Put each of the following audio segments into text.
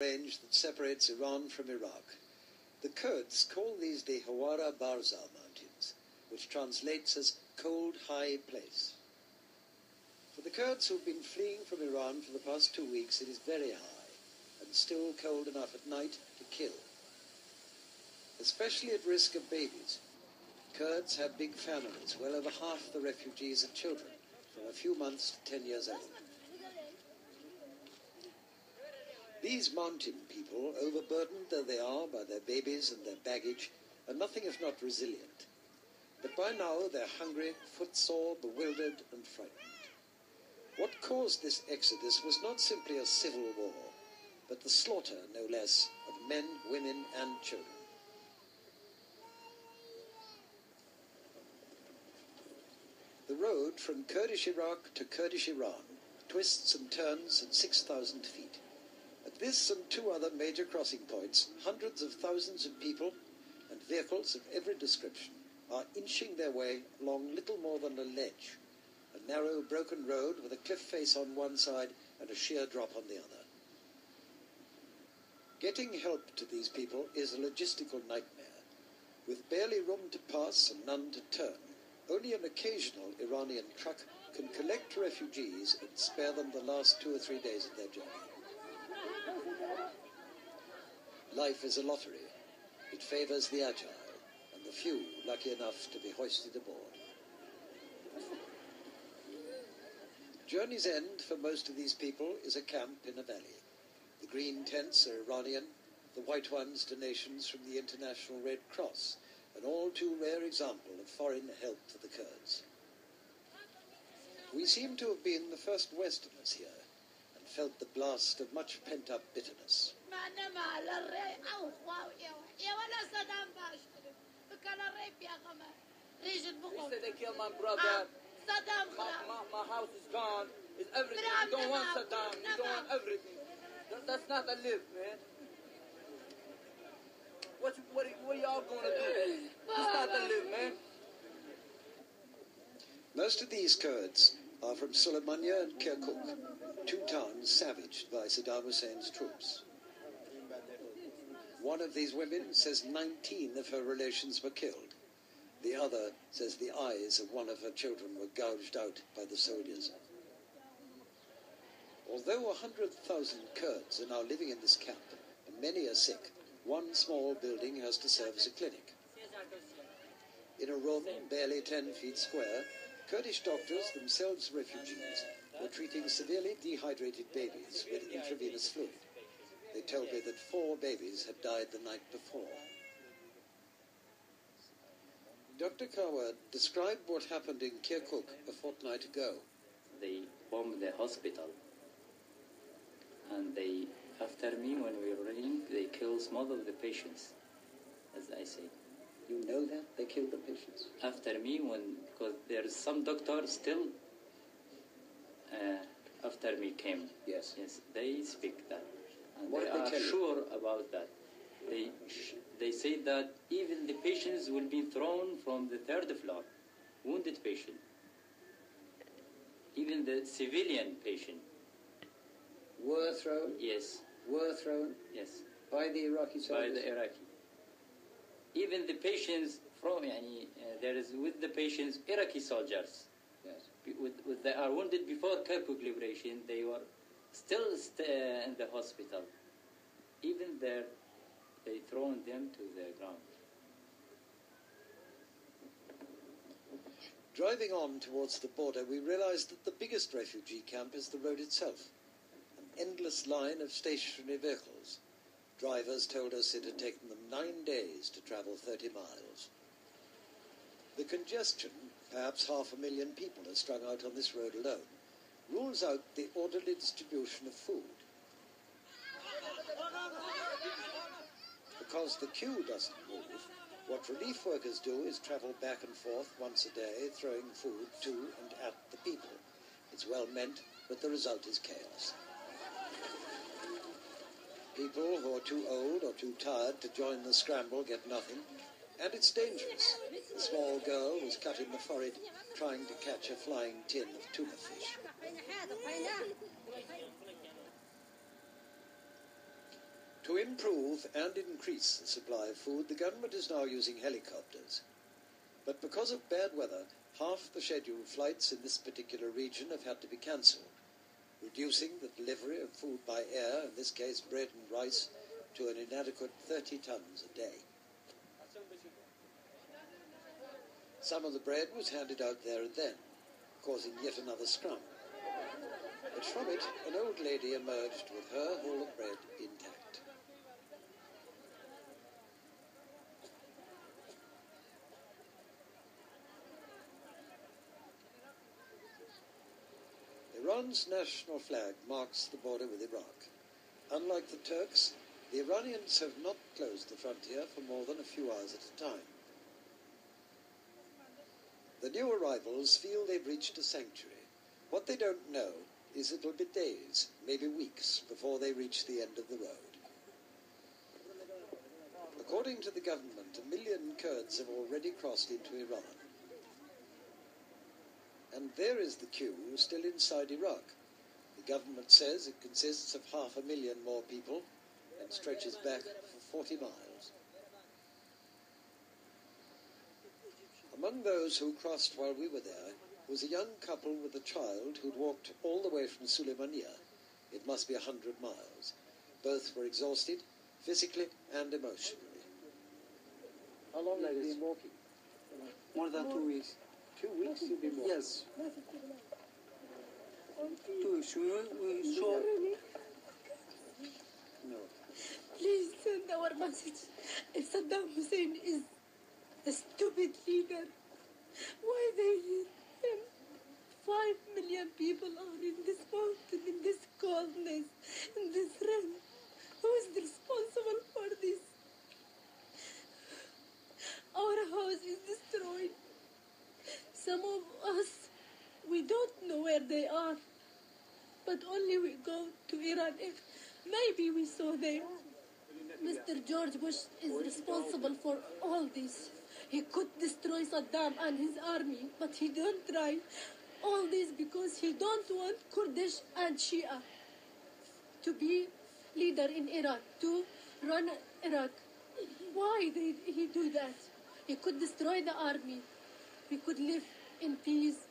range that separates Iran from Iraq. The Kurds call these the Hawara Barza Mountains, which translates as cold high place. For the Kurds who've been fleeing from Iran for the past 2 weeks, it is very high and still cold enough at night to kill. Especially at risk of babies. Kurds have big families. Well over half the refugees are children, from a few months to 10 years old. These mountain people, overburdened though they are by their babies and their baggage, are nothing if not resilient. But by now they're hungry, footsore, bewildered and frightened. What caused this exodus was not simply a civil war, but the slaughter, no less, of men, women and children. The road from Kurdish Iraq to Kurdish Iran twists and turns at 6,000 feet. At this and 2 other major crossing points, hundreds of thousands of people and vehicles of every description are inching their way along little more than a ledge, a narrow, broken road with a cliff face on one side and a sheer drop on the other. Getting help to these people is a logistical nightmare, with barely room to pass and none to turn. Only an occasional Iranian truck can collect refugees and spare them the last 2 or 3 days of their journey. Life is a lottery. It favours the agile and the few lucky enough to be hoisted aboard. Journey's end for most of these people is a camp in a valley. The green tents are Iranian, the white ones donations from the International Red Cross, an all too rare example of foreign help for the Kurds. We seem to have been the first Westerners here, and felt the blast of much pent-up bitterness. They killed my brother. My house is gone. It's everything. You don't want Saddam. You don't want everything. That's not a live, man. What y'all gonna do? That's not a live, man. Most of these Kurds are from Suleimania and Kirkuk, 2 towns savaged by Saddam Hussein's troops. One of these women says 19 of her relations were killed. The other says the eyes of one of her children were gouged out by the soldiers. Although 100,000 Kurds are now living in this camp, and many are sick, one small building has to serve as a clinic. In a room barely 10 feet square, Kurdish doctors, themselves refugees, were treating severely dehydrated babies with intravenous fluid. They told me that 4 babies had died the night before. Dr. Kawad described what happened in Kirkuk a fortnight ago. They bombed the hospital, and after me, when we were running, they killed some of the patients, as I said. You know that? They killed the patients? After me, because there is some doctors still, after me came. Yes. Yes, they speak that. And what they did they are tell you? Sure about that. They say that even the patients will be thrown from the 3rd floor, wounded patient. Even the civilian patient. Were thrown? Yes. Were thrown? Yes. By the Iraqi soldiers? By the Iraqi. Even the patients there is with the patients Iraqi soldiers. Yes. They are wounded before Kirkuk liberation. They were still in the hospital. Even there, they thrown them to the ground. Driving on towards the border, we realized that the biggest refugee camp is the road itself. An endless line of stationary vehicles. Drivers told us it had taken them 9 days to travel 30 miles. The congestion, perhaps 500,000 people are strung out on this road alone, rules out the orderly distribution of food. Because the queue doesn't move, what relief workers do is travel back and forth once a day, throwing food to and at the people. It's well meant, but the result is chaos. People who are too old or too tired to join the scramble get nothing, and it's dangerous. A small girl was cut in the forehead trying to catch a flying tin of tuna fish. improve and increase the supply of food, the government is now using helicopters. But because of bad weather, half the scheduled flights in this particular region have had to be cancelled, reducing the delivery of food by air, in this case bread and rice, to an inadequate 30 tons a day. Some of the bread was handed out there and then, causing yet another scrum. But from it, an old lady emerged with her haul of bread intact. Iran's national flag marks the border with Iraq. Unlike the Turks, the Iranians have not closed the frontier for more than a few hours at a time. The new arrivals feel they've reached a sanctuary. What they don't know is it'll be days, maybe weeks, before they reach the end of the road. According to the government, 1 million Kurds have already crossed into Iran. And there is the queue still inside Iraq. The government says it consists of 500,000 more people and stretches back for 40 miles. Among those who crossed while we were there was a young couple with a child who'd walked all the way from Sulaymaniyah. It must be 100 miles. Both were exhausted, physically and emotionally. How long have you been walking? More than 2 weeks. 2 weeks you've been walking? Yes. 2 weeks. We saw. No. Please send our message. If Saddam Hussein is a stupid leader, why they hit him? 5 million people are in this mountain, in this coldness, in this rain. Who is responsible for this? Our house is destroyed. Some of us, we don't know where they are, but only we go to Iran if maybe we saw them. Mr. George Bush is responsible for all this. He could destroy Saddam and his army, but he don't try all this because he don't want Kurdish and Shia to be leader in Iraq, to run Iraq. Why did he do that? He could destroy the army. We could live in peace.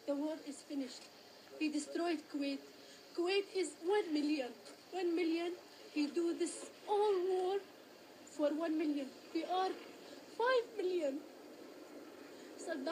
The war is finished. He destroyed Kuwait. Kuwait is 1 million. 1 million. He do this all war for 1 million. We are 5 million. Saddam